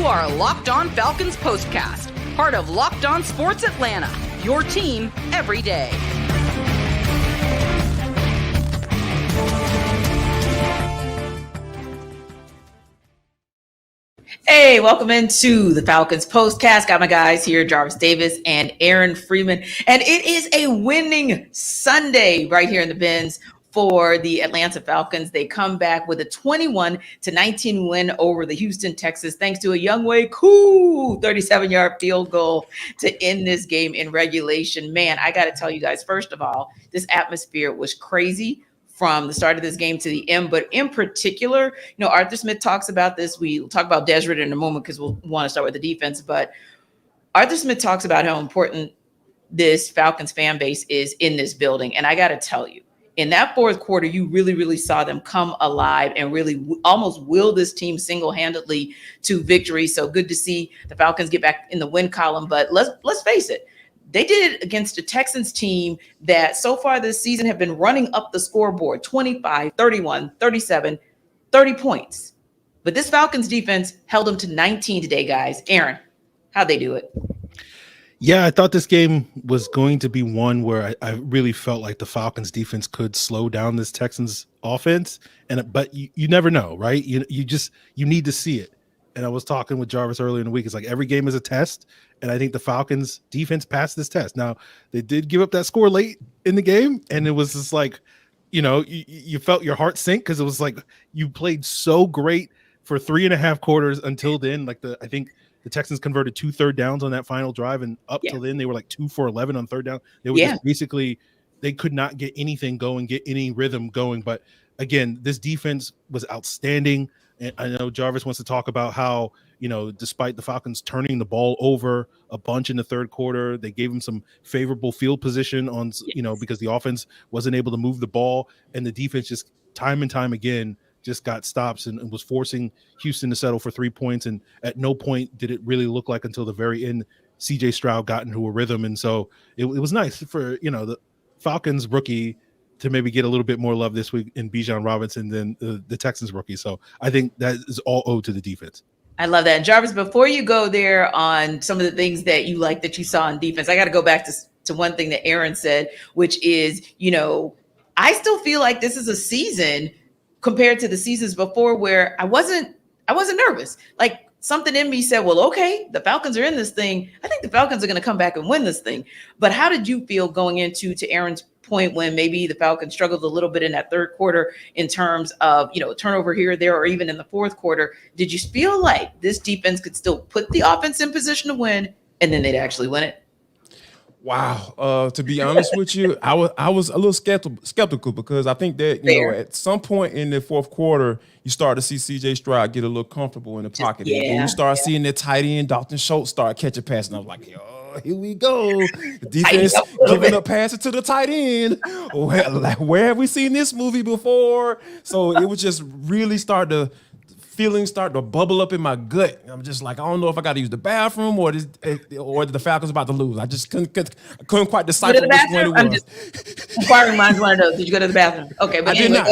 You are Locked On Falcons Postcast, part of Locked On Sports Atlanta, your team every day. Hey, welcome into the Falcons Postcast. Got my guys here, Jarvis Davis and Aaron Freeman. And it is a winning Sunday right here in the Benz for the Atlanta Falcons. They come back with a 21-19 win over the Houston Texans, thanks to a Younghoe Koo 37-yard field goal to end this game in regulation. Man, I got to tell you guys, first of all, this atmosphere was crazy from the start of this game to the end, but in particular, Arthur Smith talks about this. We'll talk about Desmond Ridder in a moment because we'll want to start with the defense, but Arthur Smith talks about how important this Falcons fan base is in this building. And I got to tell you, in that fourth quarter, you really saw them come alive and really almost will this team single-handedly to victory. So good to see the Falcons get back in the win column, but let's face it. They did it against a Texans team that so far this season have been running up the scoreboard, 25, 31, 37, 30 points. But this Falcons defense held them to 19 today, guys. Aaron, how'd they do it? Yeah, I thought this game was going to be one where I really felt like the Falcons defense could slow down this Texans offense. But you never know, right? You need to see it. And I was talking with Jarvis earlier in the week. It's like every game is a test. And I think the Falcons defense passed this test. Now, they did give up that score late in the game. And it was just like, you felt your heart sink because it was like you played so great for 3.5 quarters until then. I think the Texans converted 2 third downs on that final drive. And up till then, they were like 2 for 11 on third down. They were just basically, they could not get anything going, get any rhythm going. But again, this defense was outstanding. And I know Jarvis wants to talk about how, despite the Falcons turning the ball over a bunch in the third quarter, they gave them some favorable field position on, because the offense wasn't able to move the ball. And the defense just time and time again just got stops and was forcing Houston to settle for 3 points. And at no point did it really look like until the very end, CJ Stroud got into a rhythm. And so it was nice for, the Falcons rookie to maybe get a little bit more love this week in Bijan Robinson than the Texans rookie. So I think that is all owed to the defense. I love that. And Jarvis, before you go there on some of the things that you like that you saw in defense, I got to go back to one thing that Aaron said, which is, I still feel like this is a season compared to the seasons before where I wasn't nervous. Like something in me said, well, okay, the Falcons are in this thing. I think the Falcons are going to come back and win this thing. But how did you feel going into Aaron's point when maybe the Falcons struggled a little bit in that third quarter in terms of, turnover here or there, or even in the fourth quarter? Did you feel like this defense could still put the offense in position to win and then they'd actually win it? Wow. To be honest with you, I was a little skeptical because I think that, at some point in the fourth quarter, you start to see CJ Stroud get a little comfortable in the pocket. And you start seeing the tight end, Dalton Schultz, start catching passes. And I was like, here we go. The defense giving up passes to the tight end. Where have we seen this movie before? So it was just really feelings start to bubble up in my gut. I'm just like, I don't know if I got to use the bathroom or the Falcons about to lose. I just couldn't quite decipher which one it was. I'm just inquiring minds one of those. Did you go to the bathroom? Okay, but I did not.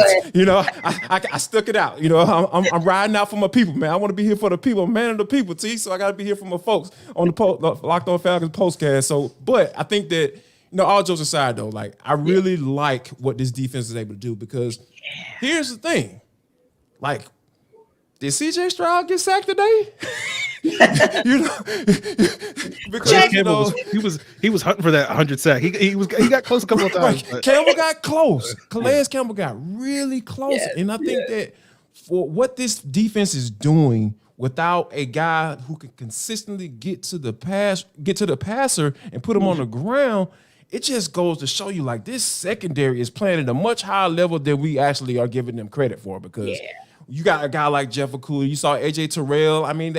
I stuck it out. I'm riding out for my people, man. I want to be here for the people, man of the people, T. So I got to be here for my folks on the Locked On Falcons postcast. So, but I think that all jokes aside though, like I really like what this defense is able to do because here's the thing, like. Did CJ Stroud get sacked today? Because he was hunting for that 100 sack. He got close a couple of times. Right. Campbell got close. Calais Campbell got really close, and I think that for what this defense is doing, without a guy who can consistently get to the passer and put him on the ground, it just goes to show you like this secondary is playing at a much higher level than we actually are giving them credit for because. You got a guy like Jeff Okudah. You saw AJ Terrell. I mean,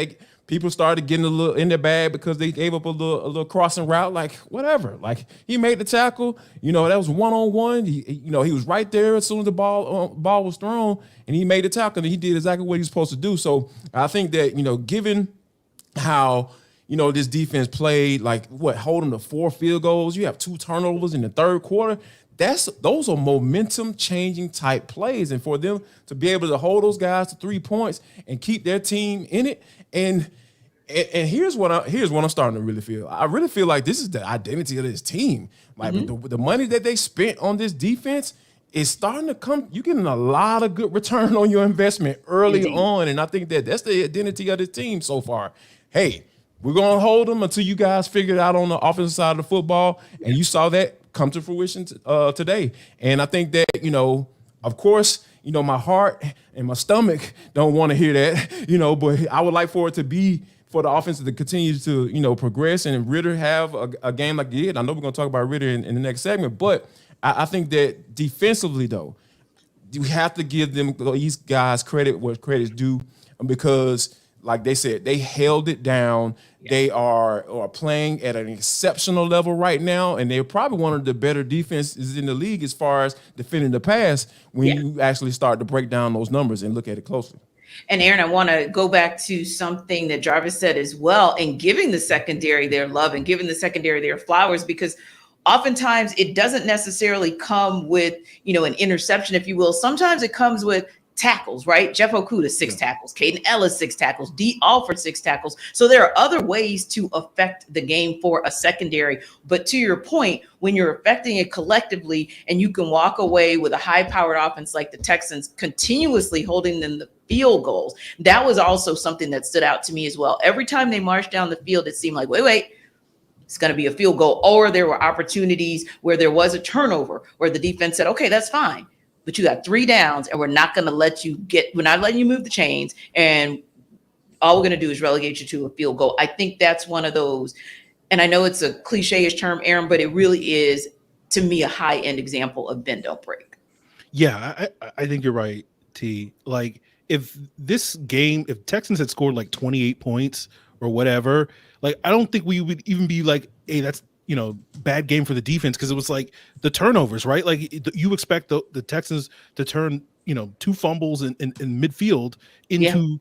people started getting a little in their bag because they gave up a little crossing route. Like whatever. Like he made the tackle. That was 1-on-1. He was right there as soon as the ball was thrown, and he made the tackle. And he did exactly what he was supposed to do. So I think that given how this defense played, like holding to 4 field goals. You have 2 turnovers in the third quarter. Those are momentum changing type plays, and for them to be able to hold those guys to 3 points and keep their team in it, and And here's what I'm starting to really feel. I really feel like this is the identity of this team. Like the money that they spent on this defense is starting to come. You're getting a lot of good return on your investment early on, and I think that's the identity of this team so far. Hey, we're gonna hold them until you guys figure it out on the offensive side of the football, and you saw that come to fruition today. And I think that of course, my heart and my stomach don't want to hear that, but I would like for it to be. For the offense to continue to, progress and Ritter have a game like he did. I know we're going to talk about Ritter in the next segment, but I think that defensively, though, we have to give these guys credit where credit's due because, like they said, they held it down. Yeah. They are playing at an exceptional level right now, and they're probably one of the better defenses in the league as far as defending the pass when you actually start to break down those numbers and look at it closely. And Aaron, I want to go back to something that Jarvis said as well, and giving the secondary their love and giving the secondary their flowers, because oftentimes it doesn't necessarily come with, an interception, if you will. Sometimes it comes with tackles, right? Jeff Okuda, 6 tackles, Caden Ellis, 6 tackles, D. Alford, 6 tackles. So there are other ways to affect the game for a secondary. But to your point, when you're affecting it collectively and you can walk away with a high-powered offense like the Texans, continuously holding them the field goals, that was also something that stood out to me as well. Every time they marched down the field, it seemed like, wait, it's going to be a field goal. Or there were opportunities where there was a turnover where the defense said, okay, that's fine. But you got 3 downs and we're not going to we're not letting you move the chains. And all we're going to do is relegate you to a field goal. I think that's one of those. And I know it's a cliche-ish term, Aaron, but it really is, to me, a high-end example of bend, don't break. Yeah, I think you're right, T. Like, if Texans had scored like 28 points or whatever, like, I don't think we would even be like, hey, that's, bad game for the defense, because it was like the turnovers, right? Like, you expect the Texans to turn, 2 fumbles in midfield into,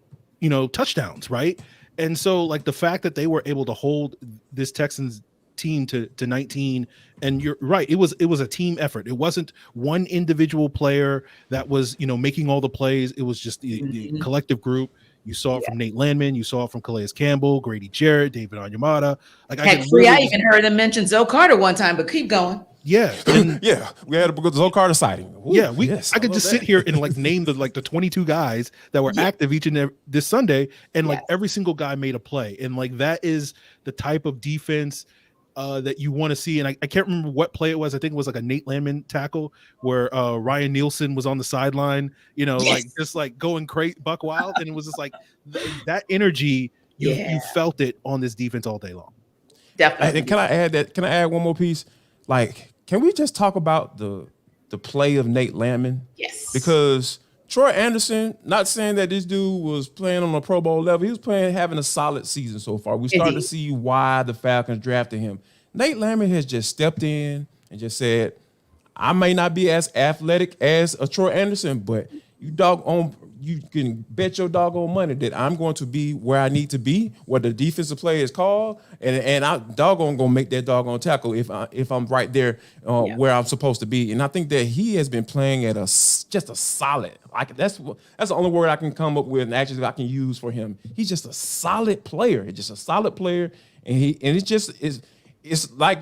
touchdowns, right? And so, like, the fact that they were able to hold this Texans team to 19, and you're right, it was a team effort. It wasn't one individual player that was, making all the plays. It was just the collective group. You saw it from Nate Landman. You saw it from Calais Campbell, Grady Jarrett, David Onyemata. Like, I even heard him mention Zoe Carter one time, but keep going. Yeah, and we had a Zoe Carter sighting. Ooh, I could just sit here and like name the 22 guys that were active each and every this Sunday, and like every single guy made a play, and like that is the type of defense that you want to see. And I can't remember what play it was. I think it was like a Nate Landman tackle where Ryan Nielsen was on the sideline, like just like going crazy, buck wild. And it was just like that energy, you felt it on this defense all day long. Definitely. And can I add one more piece? Like, can we just talk about the play of Nate Landman? Yes. Because Troy Anderson, not saying that this dude was playing on a Pro Bowl level. He was having a solid season so far. We started to see why the Falcons drafted him. Nate Landman has just stepped in and just said, I may not be as athletic as a Troy Anderson, but you can bet your doggone money that I'm going to be where I need to be, where the defensive play is called, and I gonna make that doggone tackle if I'm right there where I'm supposed to be. And I think that he has been playing at just a solid. That's the only word I can come up with and actually I can use for him. He's just a solid player. He's just a solid player, and it just is. It's like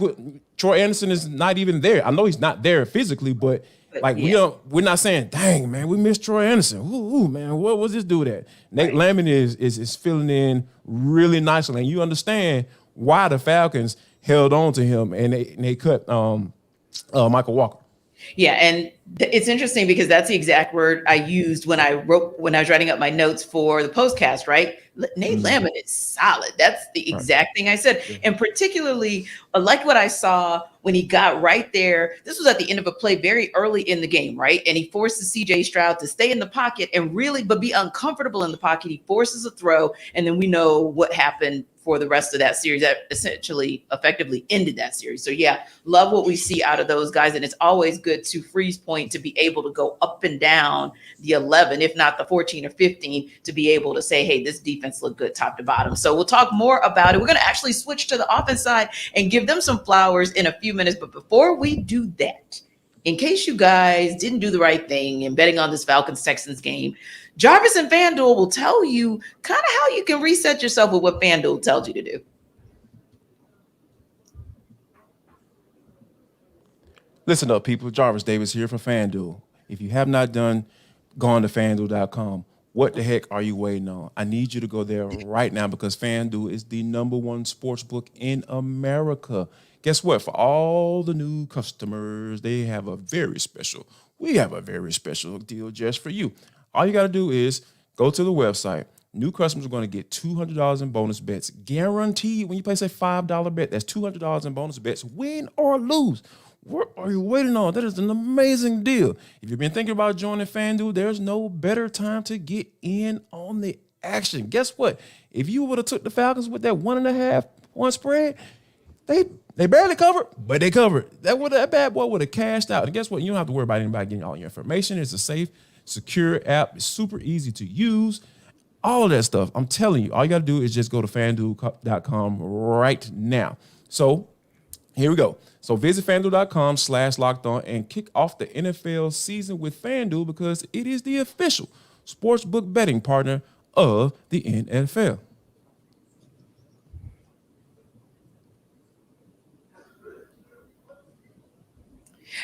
Troy Anderson is not even there. I know he's not there physically, but like we're not saying, dang man, we miss Troy Anderson. Ooh man, what was this dude at? Nate Landman is filling in really nicely, and you understand why the Falcons held on to him and they cut Michael Walker. Yeah, and it's interesting because that's the exact word I used when I was writing up my notes for the postcast, right? Nate Landman is solid. That's the exact thing I said. Yeah. And particularly, like what I saw when he got right there. This was at the end of a play very early in the game, right? And he forces CJ Stroud to stay in the pocket and but be uncomfortable in the pocket. He forces a throw, and then we know what happened for the rest of that series. That essentially effectively ended that series. So love what we see out of those guys. And it's always good to freeze point to be able to go up and down the 11, if not the 14 or 15, to be able to say, hey, this defense looked good top to bottom. So we'll talk more about it. We're going to actually switch to the offense side and give them some flowers in a few minutes. But before we do that, in case you guys didn't do the right thing in betting on this Falcons-Texans game, Jarvis and FanDuel will tell you kind of how you can reset yourself with what FanDuel tells you to do. Listen up, people. Jarvis Davis here for FanDuel. If you have not gone to FanDuel.com, what the heck are you waiting on? I need you to go there right now because FanDuel is the #1 sports book in America. Guess what? For all the new customers, we have a very special deal just for you. All you got to do is go to the website. New customers are going to get $200 in bonus bets. Guaranteed when you place a $5 bet, that's $200 in bonus bets, win or lose. What are you waiting on? That is an amazing deal. If you've been thinking about joining FanDuel, there's no better time to get in on the action. Guess what? If you would have took the Falcons with that 1.5 point spread, they barely covered, but they covered. That bad boy would have cashed out. And guess what? You don't have to worry about anybody getting all your information. It's a safe, secure app. It's super easy to use. All of that stuff. I'm telling you, all you got to do is just go to FanDuel.com right now. So here we go. So visit FanDuel.com/lockedon and kick off the NFL season with FanDuel because it is the official sportsbook betting partner of the NFL.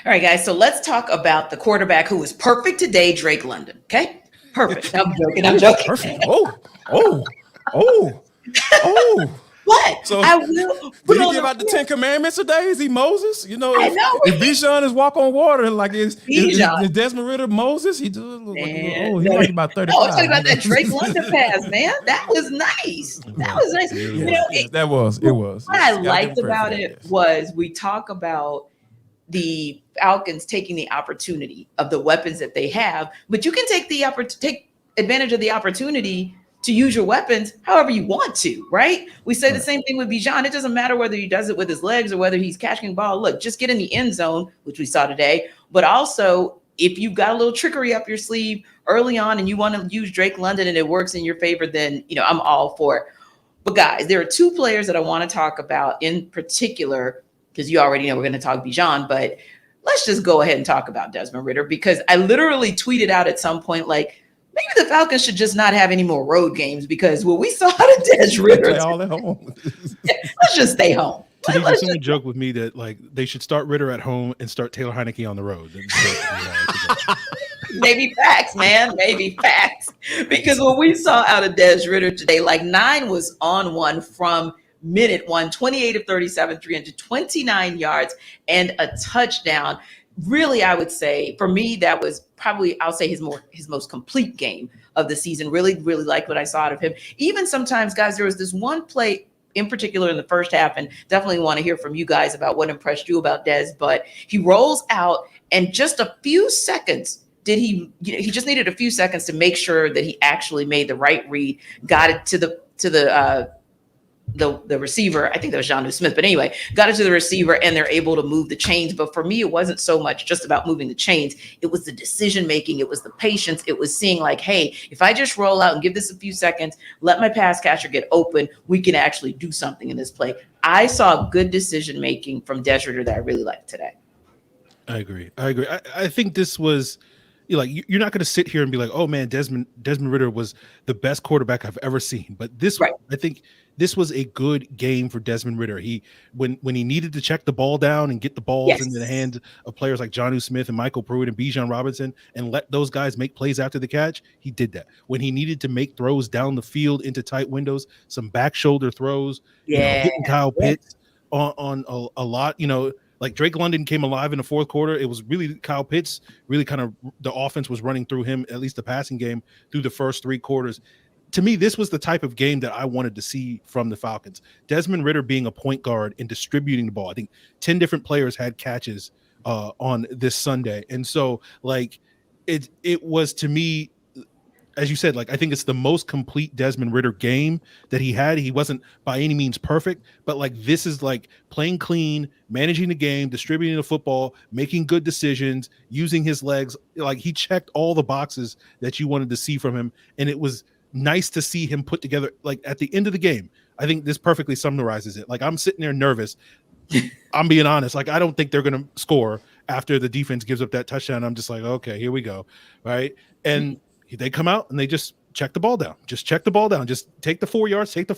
All right, guys. So let's talk about the quarterback who was perfect today, Drake London. Okay? Perfect. I'm joking. Perfect. Oh. What? So I will. Did he give out the 10 Commandments today? Is he Moses? You know, I know. if Bijan is walk on water, like is Desmond Ritter Moses? He does look he's like about 35. No, I'm talking about that Drake London pass, man. That was nice. That was nice. It was. What I liked about it was we talk about the Falcons taking the opportunity of the weapons that they have, but you can take advantage of the opportunity to use your weapons however you want to, right? We say the same thing with Bijan. It doesn't matter whether he does it with his legs or whether he's catching the ball. Look, just get in the end zone, which we saw today. But also, if you've got a little trickery up your sleeve early on and you want to use Drake London and it works in your favor, then, I'm all for it. But guys, there are two players that I want to talk about in particular, because you already know we're going to talk Bijan, but let's just go ahead and talk about Desmond Ridder, because I literally tweeted out at some point, like, maybe the Falcons should just not have any more road games because what we saw out of Des Ridder, all at home. Let's just stay home. Someone joked with me that like they should start Ritter at home and start Taylor Heinicke on the road. Maybe facts, man. Maybe facts. Because what we saw out of Des Ridder today, like 9 was on one from minute 1, 28 of 37, 329 yards and a touchdown. Really, I would say for me, that was probably, I'll say his most complete game of the season. Really, really liked what I saw out of him. Even sometimes, guys, there was this one play in particular in the first half, and definitely want to hear from you guys about what impressed you about Des, but he rolls out and just a few seconds he just needed a few seconds to make sure that he actually made the right read, got it to the receiver. I think that was Younghoe Smith, but anyway, got it to the receiver and they're able to move the chains. But for me, it wasn't so much just about moving the chains. It was the decision-making. It was the patience. It was seeing like, hey, if I just roll out and give this a few seconds, let my pass catcher get open, we can actually do something in this play. I saw good decision-making from Des Ridder that I really liked today. I agree. I think this was, like, you're not going to sit here and be like, oh man, Desmond Ridder was the best quarterback I've ever seen. But this, right. I think this was a good game for Desmond Ridder. He, when he needed to check the ball down and get the balls into the hands of players like Younghoe Smith and Michael Pruitt and Bijan Robinson and let those guys make plays after the catch, he did that. When he needed to make throws down the field into tight windows, some back shoulder throws, hitting Kyle Pitts on a lot, like Drake London came alive in the fourth quarter. It was really Kyle Pitts, really kind of the offense was running through him, at least the passing game, through the first 3 quarters. To me, this was the type of game that I wanted to see from the Falcons. Desmond Ridder being a point guard and distributing the ball. I think 10 different players had catches on this Sunday. And so, like, it was, to me, as you said, like, I think it's the most complete Desmond Ridder game that he had. He wasn't by any means perfect, but like, this is like playing clean, managing the game, distributing the football, making good decisions, using his legs. Like, he checked all the boxes that you wanted to see from him. And it was nice to see him put together, like, at the end of the game. I think this perfectly summarizes it. Like, I'm sitting there nervous. I'm being honest. Like, I don't think they're going to score. after the defense gives up that touchdown. I'm just like, okay, here we go, right? And they come out and they just check the ball down. Just check the ball down. Just take the 4 yards, take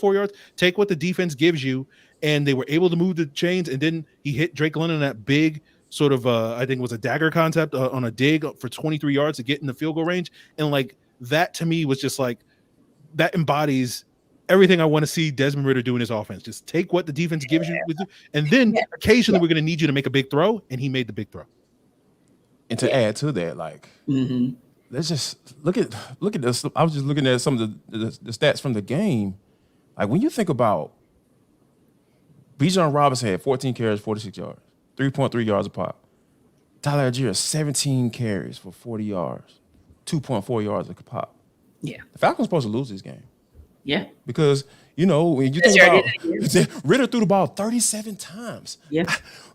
what the defense gives you. And they were able to move the chains. And then he hit Drake London that big sort of, I think it was a dagger concept on a dig for 23 yards to get in the field goal range. And like that to me was just like, that embodies everything I want to see Desmond Ridder do in his offense. Just take what the defense gives you, and then occasionally we're going to need you to make a big throw, and he made the big throw. And to add to that, like, let's just look at this. I was just looking at some of the stats from the game. Like when you think about Bijan Robinson had 14 carries, 46 yards, 3.3 yards a pop. Tyler Algier 17 carries for 40 yards, 2.4 yards a pop. Yeah, the Falcons supposed to lose this game. Yeah, because when you think about Ritter threw the ball 37 times. Yeah,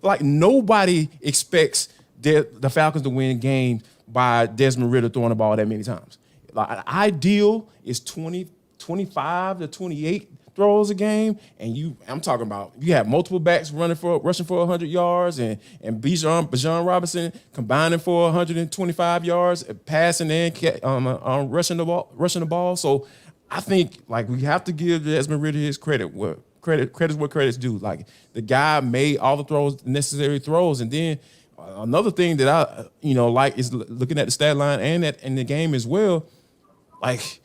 like nobody expects the Falcons to win a game by Desmond Ridder throwing the ball that many times. Like ideal is 25 to 28 throws a game, and I'm talking about you have multiple backs rushing for 100 yards, and Bijan Robinson combining for 125 yards, passing and rushing the ball. So I think like we have to give Desmond Ridder his credit. Credit's what credit's due. Like the guy made all the necessary throws, and then another thing that I like is looking at the stat line and in the game as well. Like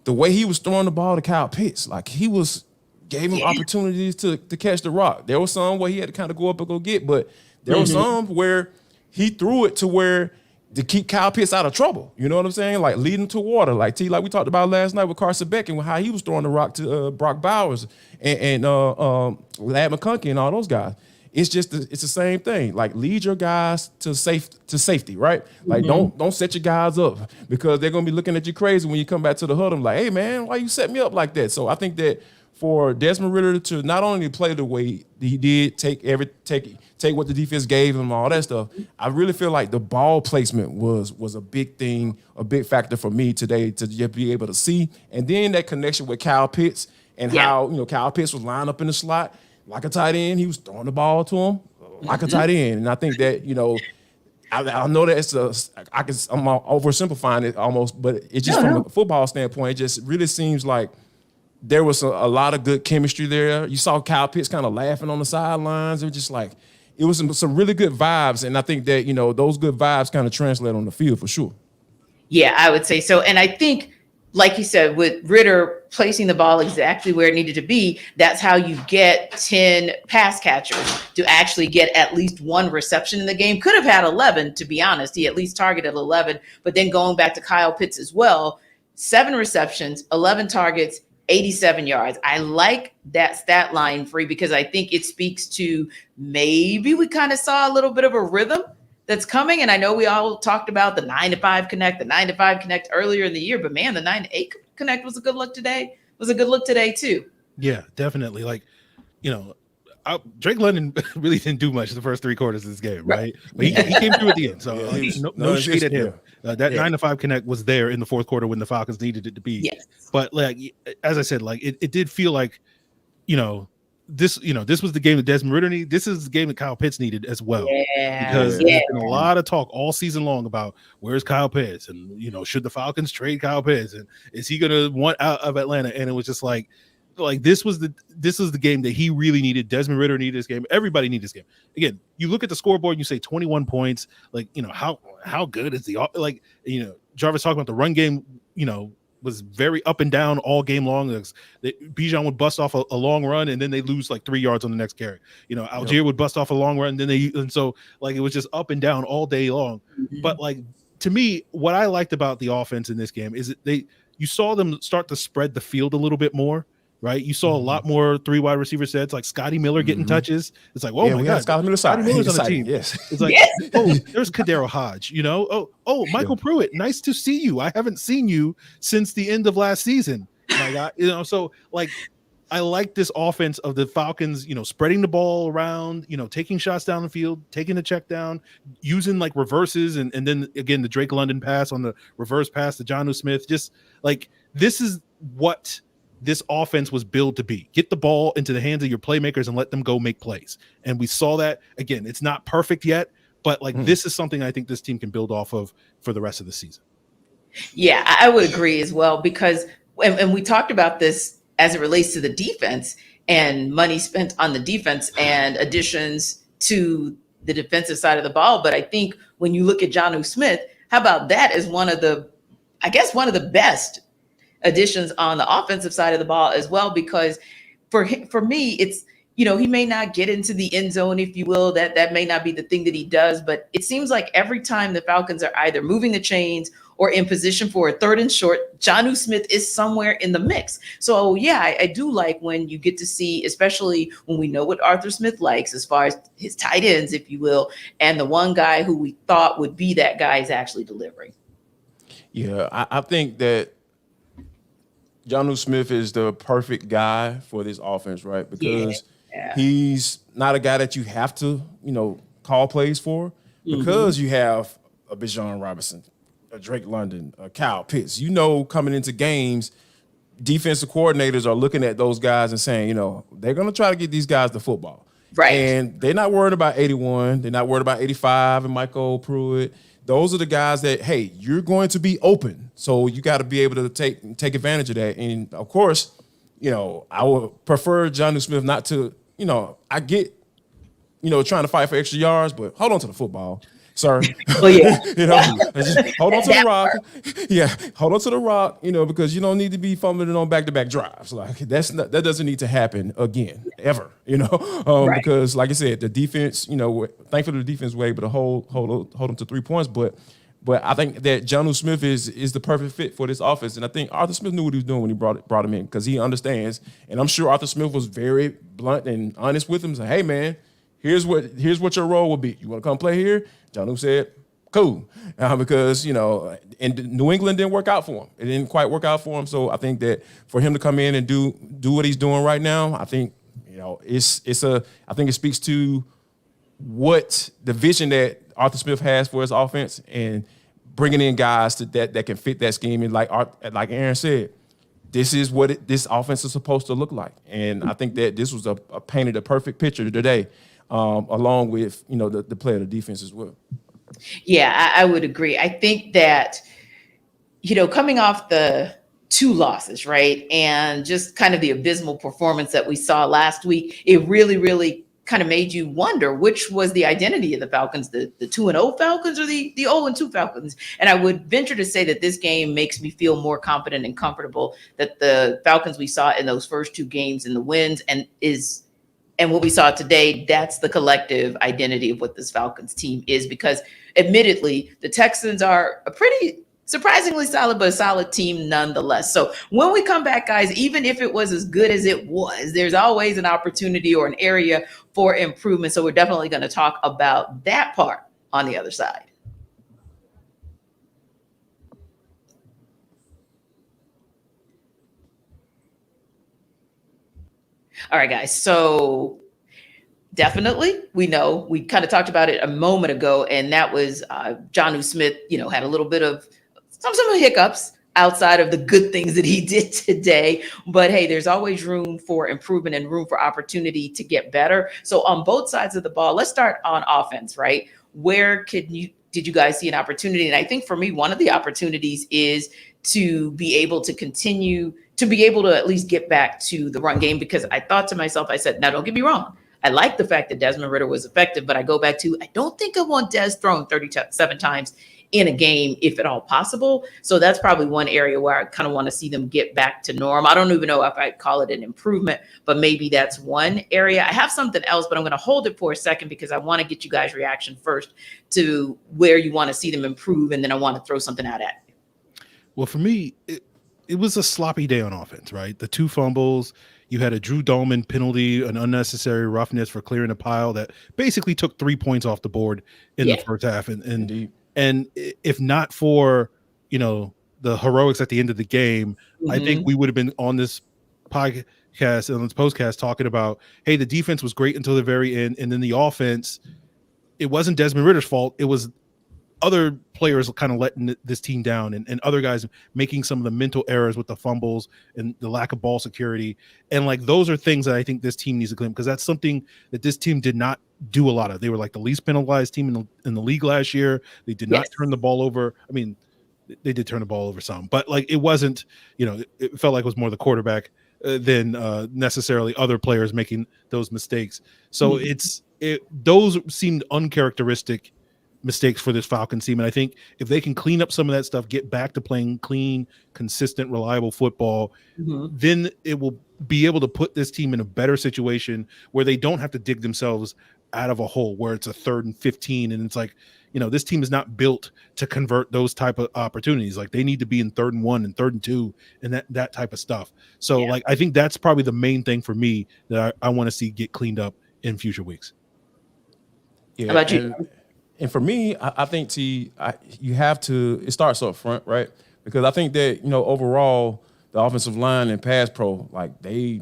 the way he was throwing the ball to Kyle Pitts, like he gave him opportunities to catch the rock. There was some where he had to kind of go up and go get, but there was some where he threw it to where to keep Kyle Pitts out of trouble. You know what I'm saying? Like leading to water. Like we talked about last night with Carson Beck and how he was throwing the rock to Brock Bowers and Lad McConkey and all those guys. It's just it's the same thing. Like lead your guys to safety, right? Like don't set your guys up because they're gonna be looking at you crazy when you come back to the huddle. Like, hey man, why you set me up like that? So I think that for Desmond Ridder to not only play the way he did, take what the defense gave him, all that stuff. I really feel like the ball placement was a big thing, a big factor for me today to just be able to see, and then that connection with Kyle Pitts and how Kyle Pitts was lined up in the slot. Like a tight end, he was throwing the ball to him like a tight end. And I think that, I know that I'm oversimplifying it almost, but it's just from a football standpoint, it just really seems like there was a lot of good chemistry there. You saw Kyle Pitts kind of laughing on the sidelines. It was just like, it was some really good vibes. And I think that, those good vibes kind of translate on the field for sure. Yeah, I would say so. And I think, like you said, with Ritter placing the ball exactly where it needed to be, that's how you get 10 pass catchers to actually get at least one reception in the game. Could have had 11, to be honest. He at least targeted 11. But then going back to Kyle Pitts as well, 7 receptions, 11 targets, 87 yards. I like that stat line, Free, because I think it speaks to maybe we kind of saw a little bit of a rhythm that's coming. And I know we all talked about the 9-to-5 connect earlier in the year, but man, the 9-to-8 connect was a good look today. Too. Yeah, definitely. Like, Drake London really didn't do much the first 3 quarters of this game, right? But he came through at the end. So no shade at him. That 9-to-5 connect was there in the fourth quarter when the Falcons needed it to be. Yes. But like, as I said, like it did feel like, this was the game that Desmond Ridder needed. This is the game that Kyle Pitts needed as well. Yeah. Because there's been a lot of talk all season long about where's Kyle Pitts and, should the Falcons trade Kyle Pitts and is he going to want out of Atlanta? And it was just like this was the game that he really needed. Desmond Ridder needed this game. Everybody needed this game. Again, you look at the scoreboard and you say 21 points. Like, how good is Jarvis talking about the run game, was very up and down all game long. Bijan would bust off a long run and then they lose like 3 yards on the next carry. Algier would bust off a long run and so like it was just up and down all day long. But like to me, what I liked about the offense in this game is that you saw them start to spread the field a little bit more. Right, you saw a lot more 3 wide receiver sets, like Scotty Miller getting touches. It's like, my God, Scotty Miller's on the team. Yes, it's like, there's Kadero Hodge. Michael Pruitt, nice to see you. I haven't seen you since the end of last season. So like, I like this offense of the Falcons. Spreading the ball around. Taking shots down the field, taking the check down, using like reverses, and then again the Drake London pass on the reverse pass to Jonnu Smith. Just like this is what this offense was built to be. Get the ball into the hands of your playmakers and let them go make plays. And we saw that again. It's not perfect yet, But like this is something I think this team can build off of for the rest of the season. Yeah, I would agree as well, because and we talked about this as it relates to the defense and money spent on the defense and additions to the defensive side of the ball. But I think when you look at Younghoe Smith, how about that as one of the best additions on the offensive side of the ball as well, because for me, it's, he may not get into the end zone, if you will. That may not be the thing that he does, but it seems like every time the Falcons are either moving the chains or in position for a third and short, Younghoe Smith is somewhere in the mix. So yeah, I do like when you get to see, especially when we know what Arthur Smith likes as far as his tight ends, if you will, and the one guy who we thought would be that guy is actually delivering. Yeah, I think that Younghoe Smith is the perfect guy for this offense, right? Because he's not a guy that you have to, call plays for, because you have a Bijan Robinson, a Drake London, a Kyle Pitts. Coming into games, defensive coordinators are looking at those guys and saying, they're going to try to get these guys the football. Right. And they're not worried about 81. They're not worried about 85 and Michael Pruitt. Those are the guys that, hey, you're going to be open. So you got to be able to take advantage of that. And, of course, I would prefer Younghoe Smith not to, I get, trying to fight for extra yards, but hold on to the football, sir. Well, yeah. Just hold on to the rock. Yeah, hold on to the rock, because you don't need to be fumbling on back-to-back drives. Like, that doesn't need to happen again, ever, Right. Because, like I said, the defense, thankfully the defense was able to hold them to 3 points, but I think that Younghoe Smith is the perfect fit for this offense. And I think Arthur Smith knew what he was doing when he brought him in, because he understands. And I'm sure Arthur Smith was very blunt and honest with him. Saying, hey, man, here's what your role will be. You want to come play here? Younghoe said, cool. Because, and New England didn't work out for him. It didn't quite work out for him. So I think that for him to come in and do what he's doing right now, I think, I think it speaks to what the vision that Arthur Smith has for his offense, and bringing in guys that can fit that scheme. And like Aaron said, this is what this offense is supposed to look like. And I think that this was a painted a perfect picture today, along with the play of the defense as well. Yeah, I would agree. I think that coming off the 2 losses, right, and just kind of the abysmal performance that we saw last week, it really kind of made you wonder which was the identity of the Falcons, the 2-0 Falcons or the 0-2 Falcons. And I would venture to say that this game makes me feel more confident and comfortable that the Falcons we saw in those first 2 games and the wins and what we saw today, that's the collective identity of what this Falcons team is, because admittedly, the Texans are a pretty surprisingly solid, but a solid team nonetheless. So when we come back, guys, even if it was as good as it was, there's always an opportunity or an area for improvement. So we're definitely going to talk about that part on the other side. All right, guys. So definitely, we know, we kind of talked about it a moment ago, and that was Younghoe Smith, had a little bit of some hiccups outside of the good things that he did today. But hey, there's always room for improvement and room for opportunity to get better. So on both sides of the ball, let's start on offense, right? Where did you guys see an opportunity? And I think for me, one of the opportunities is to be able to continue to be able to at least get back to the run game, because I thought to myself, I said, now don't get me wrong, I like the fact that Desmond Ridder was effective, but I go back to, I don't think I want Des thrown 37 times in a game, if at all possible. So that's probably one area where I kind of want to see them get back to norm. I don't even know if I'd call it an improvement, but maybe that's one area. I have something else, but I'm going to hold it for a second because I want to get you guys' reaction first to where you want to see them improve, and then I want to throw something out at you. Well, for me, it was a sloppy day on offense, right? The 2 fumbles, you had a Drew Dolman penalty, an unnecessary roughness for clearing a pile that basically took 3 points off the board in the first half. And if not for, the heroics at the end of the game, I think we would have been on this podcast, on this postcast, talking about, hey, the defense was great until the very end. And then the offense, it wasn't Desmond Ritter's fault. It was other players kind of letting this team down, and other guys making some of the mental errors with the fumbles and the lack of ball security. And like, those are things that I think this team needs to clean, because that's something that this team did not do a lot of. They were like the least penalized team in the league last year. They did not turn the ball over. I mean, they did turn the ball over some, but like it wasn't, it felt like it was more the quarterback than necessarily other players making those mistakes. So those seemed uncharacteristic mistakes for this Falcons team. And I think if they can clean up some of that stuff, get back to playing clean, consistent, reliable football, then it will be able to put this team in a better situation where they don't have to dig themselves out of a hole where it's a 3rd and 15. And it's like, this team is not built to convert those type of opportunities. Like they need to be in 3rd and 1 and 3rd and 2 and that type of stuff. So like, I think that's probably the main thing for me that I want to see get cleaned up in future weeks. Yeah. How about you? And for me, I think you have to. It starts up front, right? Because I think that overall the offensive line and pass pro, like they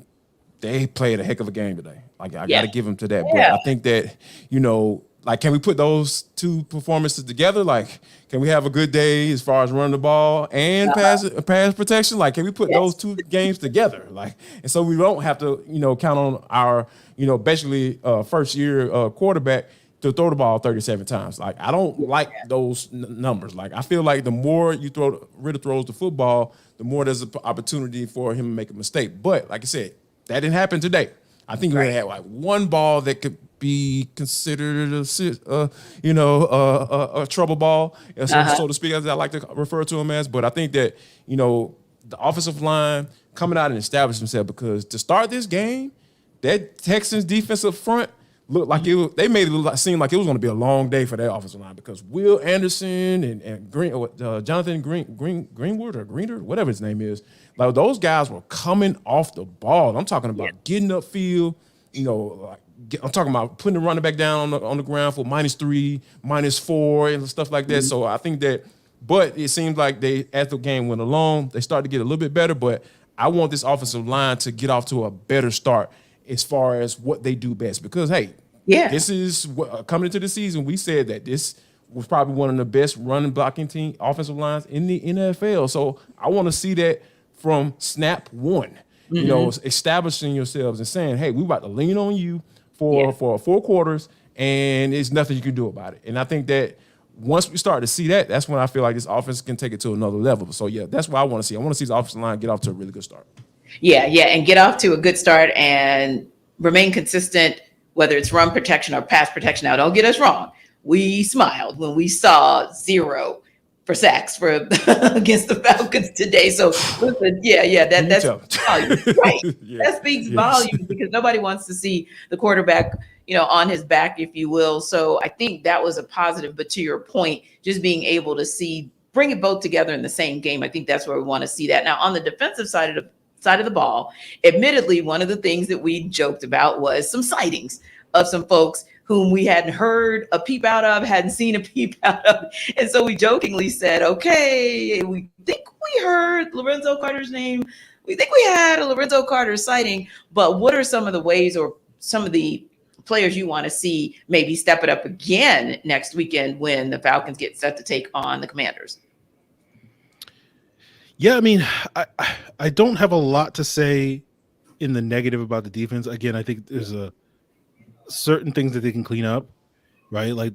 played a heck of a game today. Like I got to give them to that. But I think that like can we put those two performances together? Like can we have a good day as far as running the ball and pass protection? Like can we put those two games together? Like and so we don't have to count on our basically first year quarterback to throw the ball 37 times. Like, I don't like those numbers. Like, I feel like the more Ritter throws the football, the more there's an opportunity for him to make a mistake. But, like I said, that didn't happen today. I think we had like one ball that could be considered a trouble ball, so to speak, as I like to refer to him as. But I think that, the offensive line coming out and establishing themselves, because to start this game, that Texans defensive front looked like they made it seem like it was going to be a long day for their offensive line, because Will Anderson and Jonathan Greenwood or Greener, whatever his name is, like those guys were coming off the ball. I'm talking about getting upfield, I'm talking about putting the running back down on the ground for -3, -4, and stuff like that. So I think that, but it seems like as the game went along, they started to get a little bit better. But I want this offensive line to get off to a better start as far as what they do best. Because, this is coming into the season, we said that this was probably one of the best running blocking offensive lines in the NFL. So I want to see that from snap one, establishing yourselves and saying, hey, we're about to lean on you for 4 quarters, and there's nothing you can do about it. And I think that once we start to see that, that's when I feel like this offense can take it to another level. So, that's what I want to see. I want to see the offensive line get off to a really good start. Yeah, and get off to a good start and remain consistent, whether it's run protection or pass protection. Now, don't get us wrong. We smiled when we saw 0 for sacks against the Falcons today. So, listen, that's volume, right? That speaks volumes, because nobody wants to see the quarterback, on his back, if you will. So I think that was a positive. But to your point, just being able to bring it both together in the same game, I think that's where we want to see that. Now, on the defensive side of the ball, admittedly, one of the things that we joked about was some sightings of some folks whom we hadn't heard a peep out of, hadn't seen a peep out of. And so we jokingly said, okay, we think we heard Lorenzo Carter's name. We think we had a Lorenzo Carter sighting, but what are some of the ways or some of the players you want to see maybe step it up again next weekend when the Falcons get set to take on the Commanders? Yeah, I mean, I don't have a lot to say in the negative about the defense. Again, I think there's certain things that they can clean up, right? Like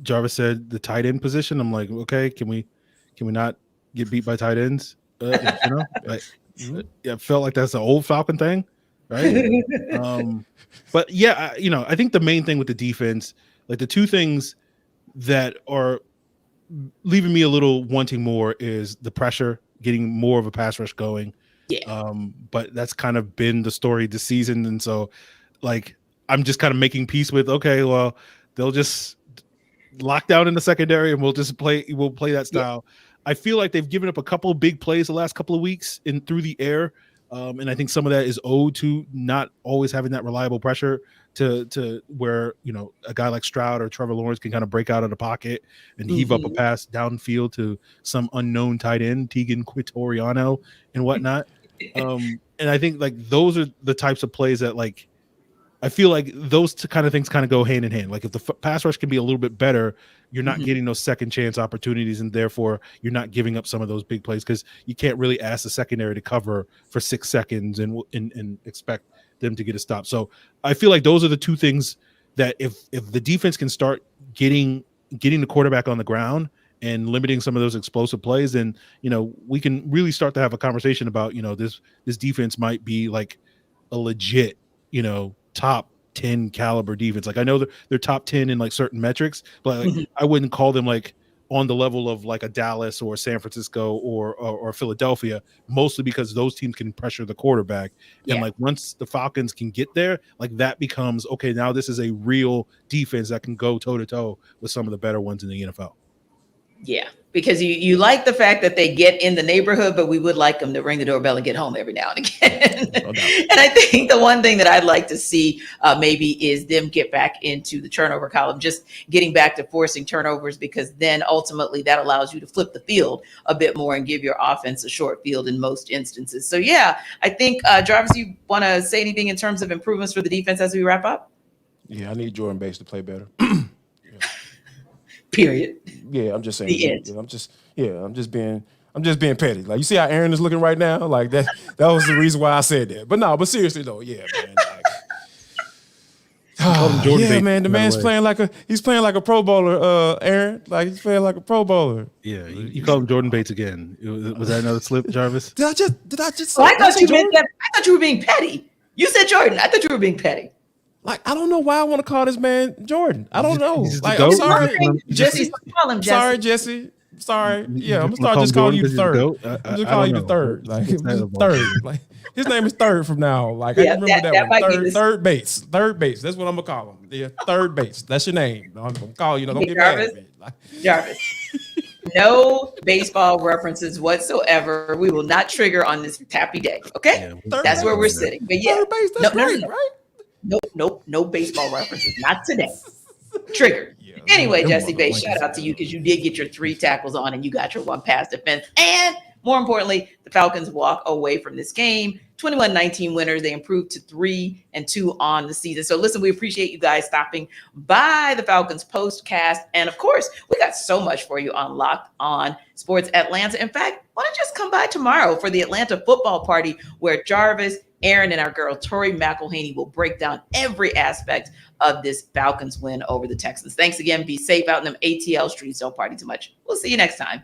Jarvis said, the tight end position. I'm like, okay, can we not get beat by tight ends? It felt like that's an old Falcon thing, right? But I think the main thing with the defense, like the two things that are leaving me a little wanting more, is the pressure, getting more of a pass rush going. But that's kind of been the story this season. And so like, I'm just kind of making peace with, okay, well, they'll just lock down in the secondary and we'll play that style. I feel like they've given up a couple of big plays the last couple of weeks through the air. And I think some of that is owed to not always having that reliable pressure to where, a guy like Stroud or Trevor Lawrence can kind of break out of the pocket and heave up a pass downfield to some unknown tight end, Tegan Quitoriano and whatnot. And I think like those are the types of plays that like, I feel like those kind of things kind of go hand in hand. Like if the pass rush can be a little bit better, you're not getting those second chance opportunities, and therefore you're not giving up some of those big plays, because you can't really ask the secondary to cover for 6 seconds and expect them to get a stop. So I feel like those are the two things that if the defense can start getting the quarterback on the ground and limiting some of those explosive plays, then we can really start to have a conversation about this defense might be like a legit top 10 caliber defense. Like I know they're top 10 in like certain metrics, but like, I wouldn't call them like on the level of like a Dallas or San Francisco or Philadelphia, mostly because those teams can pressure the quarterback. And like once the Falcons can get there, like that becomes okay. Now this is a real defense that can go toe to toe with some of the better ones in the NFL. Yeah, because you like the fact that they get in the neighborhood, but we would like them to ring the doorbell and get home every now and again. And I think the one thing that I'd like to see maybe is them get back into the turnover column, just getting back to forcing turnovers, because then ultimately that allows you to flip the field a bit more and give your offense a short field in most instances. So yeah, I think Jarvis, you want to say anything in terms of improvements for the defense as we wrap up? Yeah, I need Jordan Bates to play better. Period. Yeah, I'm just saying. I'm just being petty. Like you see how Aaron is looking right now. Like that was the reason why I said that. But seriously though, yeah, man. Like, man, the man's playing like a Pro Bowler, Aaron. Like he's playing like a Pro Bowler. Yeah, you called him Jordan Bates again. Was that another slip, Jarvis? Did I just? I thought you meant that. I thought you were being petty. You said Jordan. I thought you were being petty. Like, I don't know why I want to call this man Jordan. I don't know. Like, I'm sorry, Jesse. Call him Jesse. Sorry, Jesse. Sorry. Yeah, I'm gonna start just calling you the third. I'm just calling you the third. Like third. Like his name is Third from now on. Like I remember that one. Third Bates. Third Bates. That's what I'm gonna call him. Yeah, Third Bates. That's your name. I'm gonna call you. Don't get mad at me. Jarvis. No baseball references whatsoever. We will not trigger on this happy day. Okay, that's where we're sitting. But yeah, Third Base. That's great, right? Nope, no baseball references. Not today. Triggered. Yeah, anyway, Jesse Bates, shout out to you because you did get your 3 tackles on and you got your 1 pass defense. And more importantly, the Falcons walk away from this game 21-19 winners. They improved to 3-2 on the season. So listen, we appreciate you guys stopping by the Falcons postcast. And of course, we got so much for you on Locked On Sports Atlanta. In fact, why don't you just come by tomorrow for the Atlanta football party where Jarvis, Aaron, and our girl Tori McElhaney will break down every aspect of this Falcons win over the Texans. Thanks again. Be safe out in them ATL streets. Don't party too much. We'll see you next time.